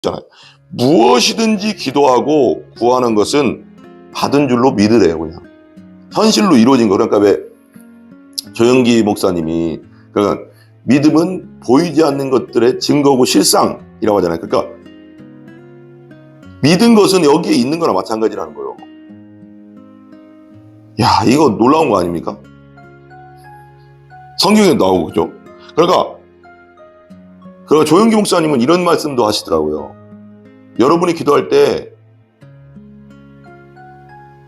있잖아요. 무엇이든지 기도하고 구하는 것은 받은 줄로 믿으래요. 그냥 현실로 이루어진 거. 그러니까 왜 조영기 목사님이 그러니까 믿음은 보이지 않는 것들의 증거고 실상이라고 하잖아요. 그러니까 믿은 것은 여기에 있는 거나 마찬가지라는 거예요. 야, 이거 놀라운 거 아닙니까? 성경에 나오고, 그죠? 그러니까 조영기 목사님은 이런 말씀도 하시더라고요. 여러분이 기도할 때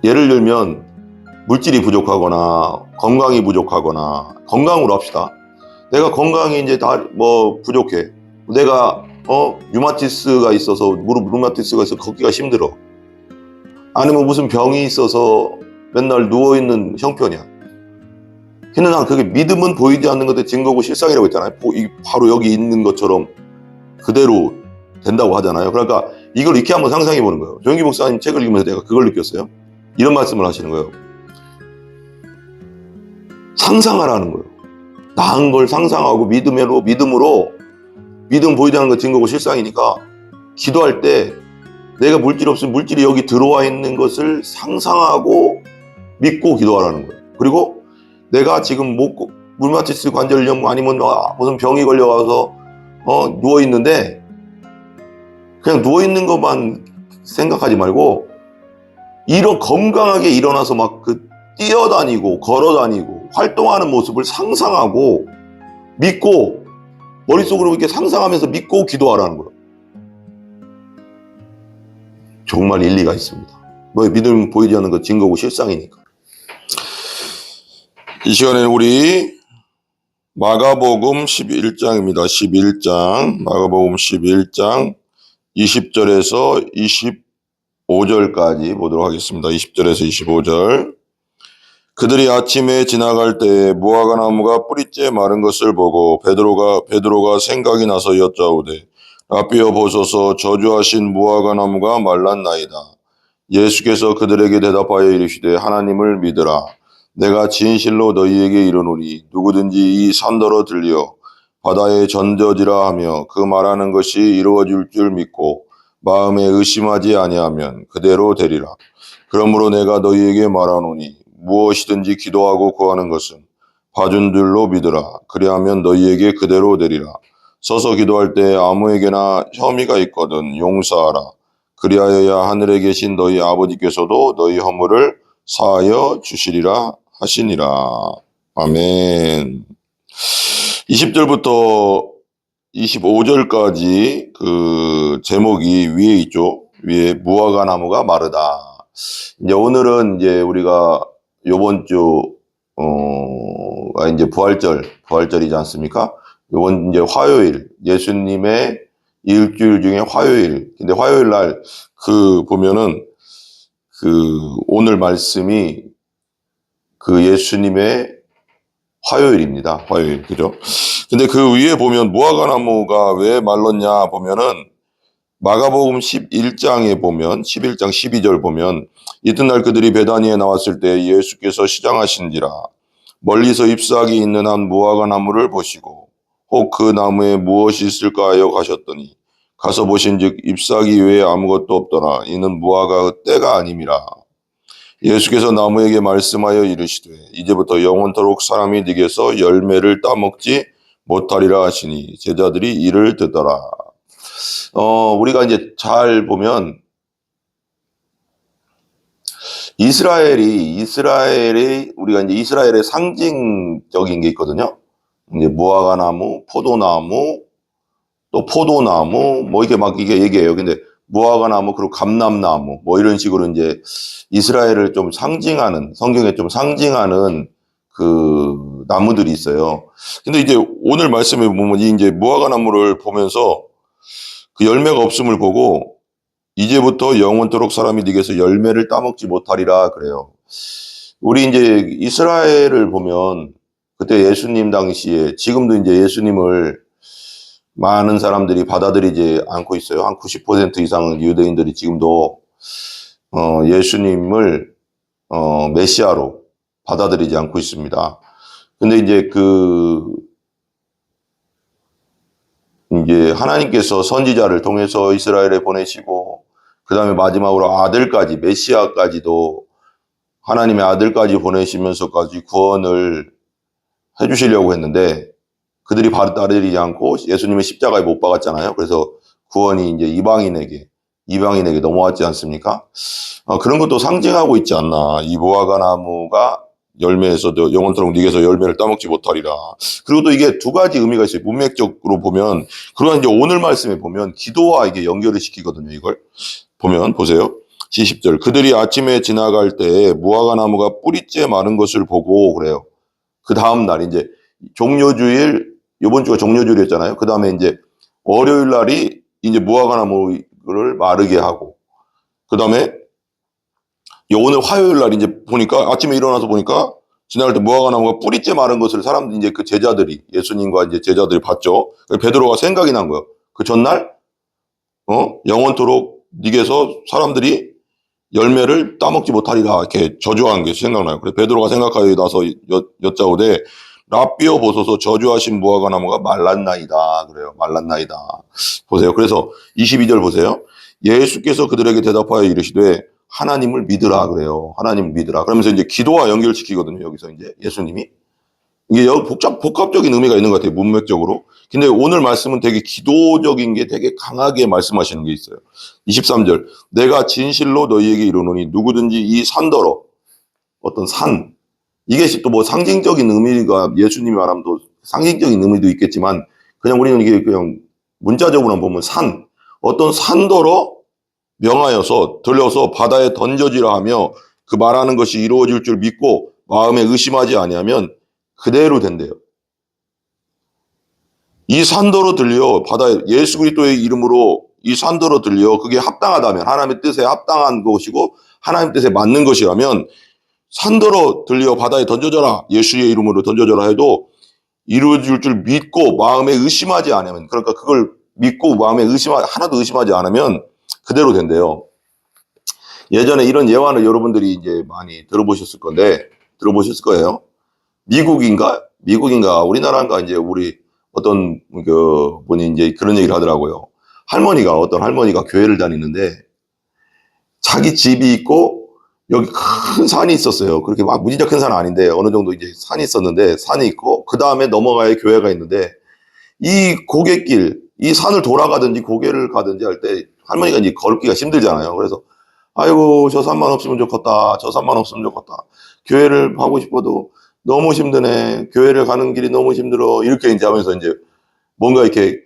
예를 들면 물질이 부족하거나 건강이 부족하거나, 건강으로 합시다. 내가 건강이 이제 다 부족해. 내가 류마티스가 있어서 무릎 류마티스가 있어서 걷기가 힘들어. 아니면 무슨 병이 있어서 맨날 누워있는 형편이야. 그러나 그게 믿음은 보이지 않는 것의 증거고 실상이라고 했잖아요. 바로 여기 있는 것처럼 그대로 된다고 하잖아요. 그러니까 이걸 이렇게 한번 상상해 보는 거예요. 조영기 목사님 책을 읽으면서 내가 그걸 느꼈어요. 이런 말씀을 하시는 거예요. 상상하라는 거예요. 나은 걸 상상하고 믿음 보이지 않는 것 증거고 실상이니까 기도할 때 내가 물질 없으면 물질이 여기 들어와 있는 것을 상상하고 믿고 기도하라는 거예요. 그리고 내가 지금 류마티스 관절염 아니면 무슨 병이 걸려와서 누워있는데 그냥 누워있는 것만 생각하지 말고 건강하게 일어나서 막 뛰어다니고 걸어다니고 활동하는 모습을 상상하고 믿고 머릿속으로 이렇게 상상하면서 믿고 기도하라는 거예요. 정말 일리가 있습니다. 믿음 보이지 않는 것 증거고 실상이니까. 이 시간에 우리 마가복음 11장입니다. 11장 마가복음 11장 20절에서 25절까지 보도록 하겠습니다. 20절에서 25절. 그들이 아침에 지나갈 때에 무화과 나무가 뿌리째 마른 것을 보고 베드로가 생각이 나서 여짜오되 라삐여 보소서 저주하신 무화과 나무가 말랐나이다. 예수께서 그들에게 대답하여 이르시되 하나님을 믿으라. 내가 진실로 너희에게 이르노니 누구든지 이 산더러 들려 바다에 던져지라 하며 그 말하는 것이 이루어질 줄 믿고 마음에 의심하지 아니하면 그대로 되리라. 그러므로 내가 너희에게 말하노니 무엇이든지 기도하고 구하는 것은 봐준 줄로 믿으라. 그리하면 너희에게 그대로 되리라. 서서 기도할 때 아무에게나 혐의가 있거든 용서하라. 그리하여야 하늘에 계신 너희 아버지께서도 너희 허물을 사하여 주시리라 하시니라. 아멘. 20절부터 25절까지 그 제목이 위에 있죠. 위에 무화과 나무가 마르다. 이제 오늘은 이제 우리가 요번 주 이제 부활절이지 않습니까? 요번 이제 화요일, 예수님의 일주일 중에 화요일. 근데 화요일 날 보면은 오늘 말씀이 예수님의 화요일입니다. 화요일. 그죠? 근데 그 위에 보면 무화과 나무가 왜 말랐냐 보면은 마가복음 11장에 보면 11장 12절 보면 이튿날 그들이 베다니에 나왔을 때 예수께서 시장하신지라 멀리서 잎사귀 있는 한 무화과 나무를 보시고 혹 그 나무에 무엇이 있을까 하여 가셨더니 가서 보신즉 잎사귀 외에 아무것도 없더라. 이는 무화과 때가 아님이라. 예수께서 나무에게 말씀하여 이르시되 이제부터 영원토록 사람이 네게서 열매를 따먹지 못하리라 하시니 제자들이 이를 듣더라. 우리가 이제 잘 보면 이스라엘이 우리가 이제 이스라엘의 상징적인 게 있거든요. 이제 무화과 나무, 포도나무, 또 포도나무, 이렇게 막 이게 얘기해요. 근데 무화과 나무, 그리고 감람나무, 이런 식으로 이제 이스라엘을 좀 상징하는, 성경에 좀 상징하는 그 나무들이 있어요. 근데 이제 오늘 말씀에 보면 이제 무화과 나무를 보면서 그 열매가 없음을 보고 이제부터 영원토록 사람이 네게서 열매를 따먹지 못하리라 그래요. 우리 이제 이스라엘을 보면 그때 예수님 당시에, 지금도 이제 예수님을 많은 사람들이 받아들이지 않고 있어요. 한 90% 이상은 유대인들이 지금도 예수님을 메시아로 받아들이지 않고 있습니다. 근데 이제 이제 하나님께서 선지자를 통해서 이스라엘에 보내시고 그 다음에 마지막으로 아들까지 메시아까지도 하나님의 아들까지 보내시면서까지 구원을 해주시려고 했는데 그들이 바로 따르지 않고 예수님의 십자가에 못 박았잖아요. 그래서 구원이 이제 이방인에게 넘어왔지 않습니까? 그런 것도 상징하고 있지 않나. 이 무화과 나무가 열매에서도 영원토록 네게서 열매를 따먹지 못하리라. 그리고 또 이게 두 가지 의미가 있어요. 문맥적으로 보면, 그러나 이제 오늘 말씀에 보면 기도와 이게 연결을 시키거든요. 이걸 보면 보세요. 70절. 그들이 아침에 지나갈 때 무화과 나무가 뿌리째 마른 것을 보고 그래요. 그 다음 날 이제 종료주일, 이번 주가 종료주일이었잖아요. 그 다음에 이제 월요일 날이 이제 무화과 나무를 마르게 하고, 그 다음에 오늘 화요일 날 이제 보니까 아침에 일어나서 보니까 지나갈 때 무화과 나무가 뿌리째 마른 것을 사람들이 이제 그 제자들이 예수님과 이제 제자들이 봤죠. 베드로가 생각이 난 거예요. 그 전날 영원토록 네게서 사람들이 열매를 따먹지 못하리라 이렇게 저주한 게 생각나요. 그래서 베드로가 생각하여 나서 여짜오되 라삐어 보소서 저주하신 무화과 나무가 말랐나이다. 그래요. 말랐나이다. 보세요. 그래서 22절 보세요. 예수께서 그들에게 대답하여 이르시되 하나님을 믿으라 그래요. 하나님을 믿으라. 그러면서 이제 기도와 연결시키거든요. 여기서 이제 예수님이. 이게 복합적인 의미가 있는 것 같아요. 문맥적으로. 근데 오늘 말씀은 되게 기도적인 게 되게 강하게 말씀하시는 게 있어요. 23절. 내가 진실로 너희에게 이르노니 누구든지 이 산더러 어떤 산. 이게 또 뭐 상징적인 의미가 예수님이 말하면 또 상징적인 의미도 있겠지만 그냥 우리는 이게 그냥 문자적으로만 보면 산. 어떤 산더러 명하여서 들려서 바다에 던져지라 하며 그 말하는 것이 이루어질 줄 믿고 마음에 의심하지 아니하면 그대로 된대요. 이 산더러 들려 바다에 예수 그리스도의 이름으로 이 산더러 들려 그게 합당하다면 하나님의 뜻에 합당한 것이고 하나님 뜻에 맞는 것이라면 산더러 들려 바다에 던져져라 예수의 이름으로 던져져라 해도 이루어질 줄 믿고 마음에 의심하지 않으면 그러니까 그걸 믿고 마음에 하나도 의심하지 않으면 그대로 된대요. 예전에 이런 예화를 여러분들이 이제 많이 들어보셨을 거예요. 미국인가 우리나라인가 이제 우리 어떤 그 분이 이제 그런 얘기를 하더라고요. 어떤 할머니가 교회를 다니는데 자기 집이 있고 여기 큰 산이 있었어요. 그렇게 막 무지작 큰 산은 아닌데 어느 정도 이제 산이 있었는데 산이 있고 그 다음에 넘어가야 교회가 있는데 이 고갯길 이 산을 돌아가든지 고개를 가든지 할 때 할머니가 이제 걸기가 힘들잖아요. 그래서 아이고 저 산만 없으면 좋겠다. 저 산만 없으면 좋겠다. 교회를 하고 싶어도 너무 힘드네. 교회를 가는 길이 너무 힘들어. 이렇게 이제 하면서 이제 뭔가 이렇게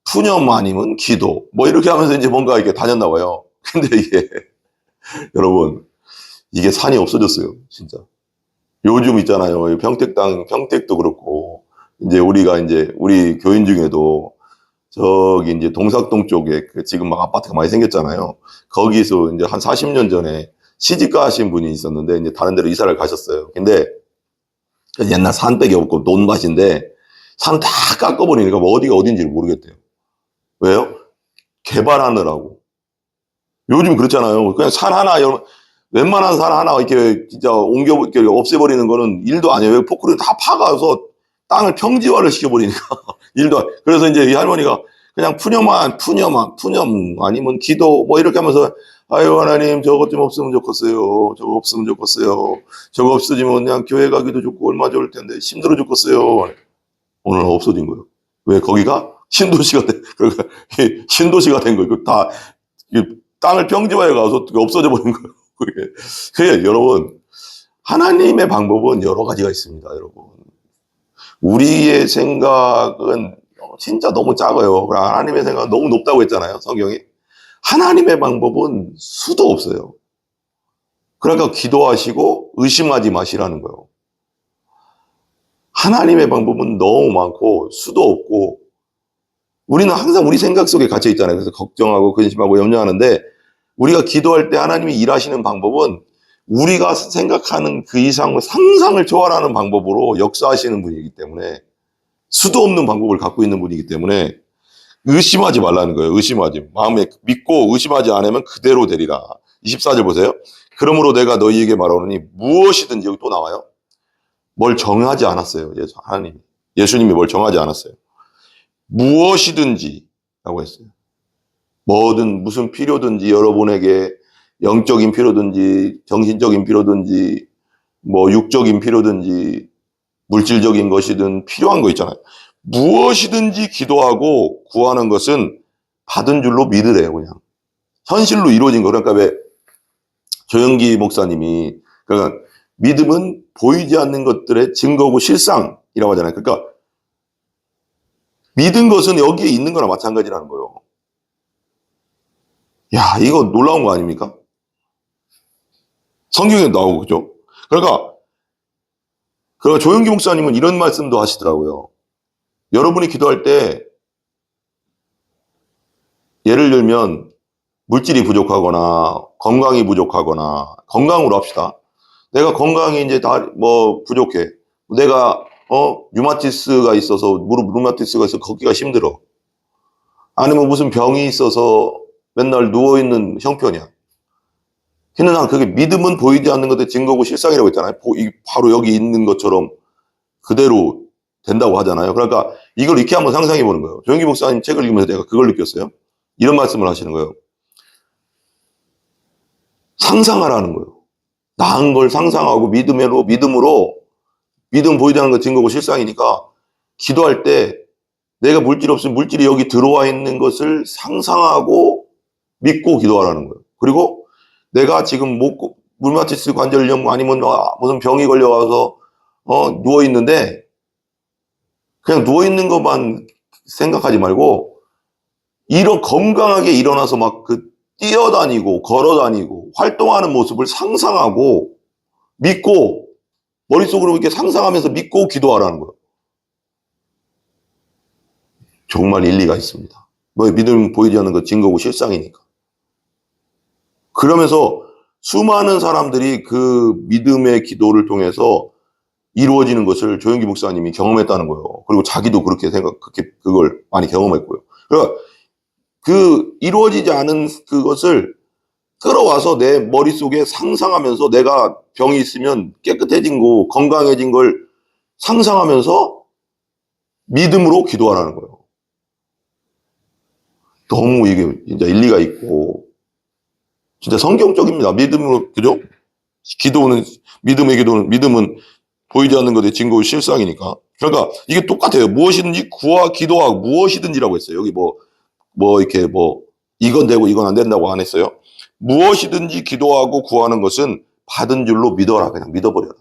푸념 아니면 기도 뭐 이렇게 하면서 이제 뭔가 이렇게 다녔나 봐요. 근데 이게 여러분 이게 산이 없어졌어요. 진짜. 요즘 있잖아요. 평택도 그렇고 이제 우리 교인 중에도 저기 이제 동삭동 쪽에 지금 막 아파트가 많이 생겼잖아요. 거기서 이제 한 40년 전에 시집 가신 분이 있었는데 이제 다른 데로 이사를 가셨어요. 근데 옛날 산백이 없고 논밭인데 산 다 깎아버리니까 뭐 어디가 어딘지를 모르겠대요. 왜요? 개발하느라고. 요즘 그렇잖아요. 그냥 웬만한 산 하나 이렇게 진짜 이렇게 없애버리는 거는 일도 아니에요. 포크를 다 파가서 땅을 평지화를 시켜버리니까 일도 그래서 이제 이 할머니가 그냥 푸념 아니면 기도 뭐 이렇게 하면서 아유 하나님 저것 좀 없으면 좋겠어요. 저거 없어지면 그냥 교회 가기도 좋고 얼마 좋을 텐데 힘들어 죽겠어요. 오늘 없어진 거예요. 왜 거기가 신도시가 그러니까 신도시가 된 거예요. 다 땅을 평지화해 가서 없어져 버린 거예요. 그게 여러분 하나님의 방법은 여러 가지가 있습니다. 여러분 우리의 생각은 진짜 너무 작아요. 하나님의 생각은 너무 높다고 했잖아요. 성경이. 하나님의 방법은 수도 없어요. 그러니까 기도하시고 의심하지 마시라는 거예요. 하나님의 방법은 너무 많고 수도 없고 우리는 항상 우리 생각 속에 갇혀 있잖아요. 그래서 걱정하고 근심하고 염려하는데 우리가 기도할 때 하나님이 일하시는 방법은 우리가 생각하는 그 이상 상상을 초월하는 방법으로 역사하시는 분이기 때문에 수도 없는 방법을 갖고 있는 분이기 때문에 의심하지 말라는 거예요. 마음에 믿고 의심하지 않으면 그대로 되리라. 24절 보세요. 그러므로 내가 너희에게 말하노니 무엇이든지 여기 또 나와요. 뭘 정하지 않았어요. 예수님이 뭘 정하지 않았어요. 무엇이든지 라고 했어요. 뭐든 무슨 필요든지 여러분에게 영적인 필요든지 정신적인 필요든지 뭐 육적인 필요든지 물질적인 것이든 필요한 거 있잖아요. 무엇이든지 기도하고 구하는 것은 받은 줄로 믿으래요. 그냥 현실로 이루어진 거. 그러니까 왜 조영기 목사님이 그러니까 믿음은 보이지 않는 것들의 증거고 실상이라고 하잖아요. 그러니까 믿은 것은 여기에 있는 거나 마찬가지라는 거예요. 야, 이거 놀라운 거 아닙니까? 성경에 나오고, 그죠? 그러니까 조영기 목사님은 이런 말씀도 하시더라고요. 여러분이 기도할 때 예를 들면 물질이 부족하거나 건강이 부족하거나 건강으로 합시다. 내가 건강이 이제 다 뭐 부족해. 내가 류마티스가 있어서 무릎 류마티스가 있어서 걷기가 힘들어. 아니면 무슨 병이 있어서 맨날 누워있는 형편이야. 그냥 그게 믿음은 보이지 않는 것의 증거고 실상이라고 했잖아요. 바로 여기 있는 것처럼 그대로 된다고 하잖아요. 그러니까 이걸 이렇게 한번 상상해 보는 거예요. 조영기 목사님 책을 읽으면서 내가 그걸 느꼈어요. 이런 말씀을 하시는 거예요. 상상하라는 거예요. 나은 걸 상상하고 믿음으로 믿음 보이지 않는 것 증거고 실상이니까 기도할 때 내가 물질 없으면 물질이 여기 들어와 있는 것을 상상하고 믿고 기도하라는 거예요. 그리고 내가 지금 류마티스 관절염 아니면 무슨 병이 걸려와서 누워 있는데 그냥 누워 있는 것만 생각하지 말고 건강하게 일어나서 막 뛰어다니고 걸어다니고 활동하는 모습을 상상하고 믿고 머릿속으로 이렇게 상상하면서 믿고 기도하라는 거예요. 정말 일리가 있습니다. 뭐 믿음 보이지 않는 것 증거고 실상이니까. 그러면서 수많은 사람들이 그 믿음의 기도를 통해서 이루어지는 것을 조영기 목사님이 경험했다는 거예요. 그리고 자기도 그걸 많이 경험했고요. 그러니까 그 이루어지지 않은 그것을 끌어와서 내 머릿속에 상상하면서 내가 병이 있으면 깨끗해진 거, 건강해진 걸 상상하면서 믿음으로 기도하라는 거예요. 너무 이게 진짜 일리가 있고 진짜 성경적입니다. 믿음으로, 그죠? 믿음은 보이지 않는 것의 증거의 실상이니까. 그러니까 이게 똑같아요. 무엇이든지 기도하고 무엇이든지라고 했어요. 여기 이렇게 이건 되고 이건 안 된다고 안 했어요. 무엇이든지 기도하고 구하는 것은 받은 줄로 믿어라. 그냥 믿어버려라.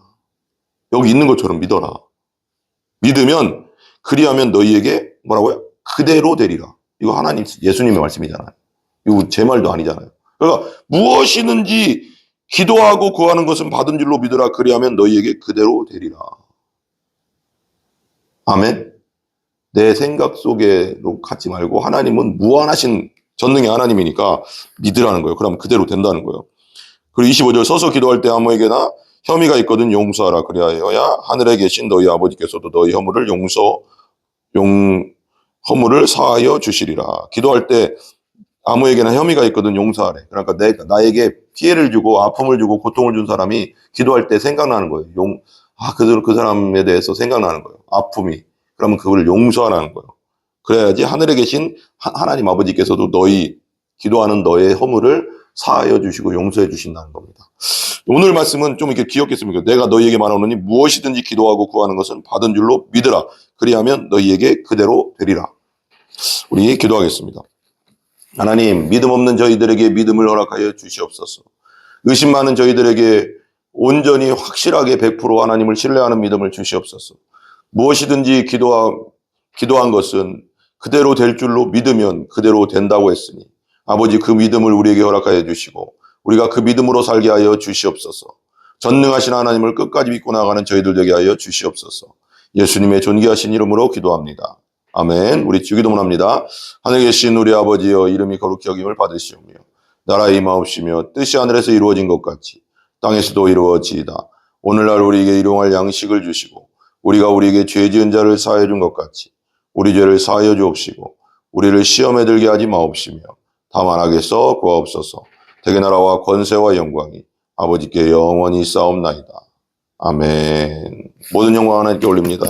여기 있는 것처럼 믿어라. 믿으면 그리하면 너희에게 뭐라고요? 그대로 되리라. 이거 예수님의 말씀이잖아요. 이거 제 말도 아니잖아요. 그러니까 무엇이든지 기도하고 구하는 것은 받은 줄로 믿으라. 그리하면 너희에게 그대로 되리라. 아멘. 내 생각 속에로 갖지 말고 하나님은 무한하신 전능의 하나님이니까 믿으라는 거예요. 그러면 그대로 된다는 거예요. 그리고 25절 서서 기도할 때 아무에게나 혐의가 있거든 용서하라. 그리하여야 하늘에 계신 너희 아버지께서도 너희 허물을 사하여 주시리라. 기도할 때 아무에게나 혐의가 있거든 용서하래. 그러니까 나에게 피해를 주고 아픔을 주고 고통을 준 사람이 기도할 때 생각나는 거예요. 그 사람에 대해서 생각나는 거예요. 아픔이. 그러면 그걸 용서하라는 거예요. 그래야지 하늘에 계신 하나님 아버지께서도 기도하는 너의 허물을 사하여 주시고 용서해 주신다는 겁니다. 오늘 말씀은 좀 이렇게 기억했습니다. 내가 너희에게 말하노니 무엇이든지 기도하고 구하는 것은 받은 줄로 믿으라. 그리하면 너희에게 그대로 되리라. 우리 기도하겠습니다. 하나님, 믿음 없는 저희들에게 믿음을 허락하여 주시옵소서. 의심 많은 저희들에게 온전히 확실하게 100% 하나님을 신뢰하는 믿음을 주시옵소서. 무엇이든지 기도한 것은 그대로 될 줄로 믿으면 그대로 된다고 했으니 아버지 그 믿음을 우리에게 허락하여 주시고 우리가 그 믿음으로 살게 하여 주시옵소서. 전능하신 하나님을 끝까지 믿고 나가는 저희들 되게 하여 주시옵소서. 예수님의 존귀하신 이름으로 기도합니다. 아멘. 우리 주기도문합니다. 하늘에 계신 우리 아버지여 이름이 거룩히 여김을 받으시오며 나라의 임하옵시며 뜻이 하늘에서 이루어진 것 같이 땅에서도 이루어지이다. 오늘날 우리에게 일용할 양식을 주시고 우리가 우리에게 죄 지은 자를 사하여 준 것 같이 우리 죄를 사하여 주옵시고 우리를 시험에 들게 하지 마옵시며 다만 악에서 구하옵소서. 대개 나라와 권세와 영광이 아버지께 영원히 싸움나이다. 아멘. 모든 영광 하나님께 올립니다.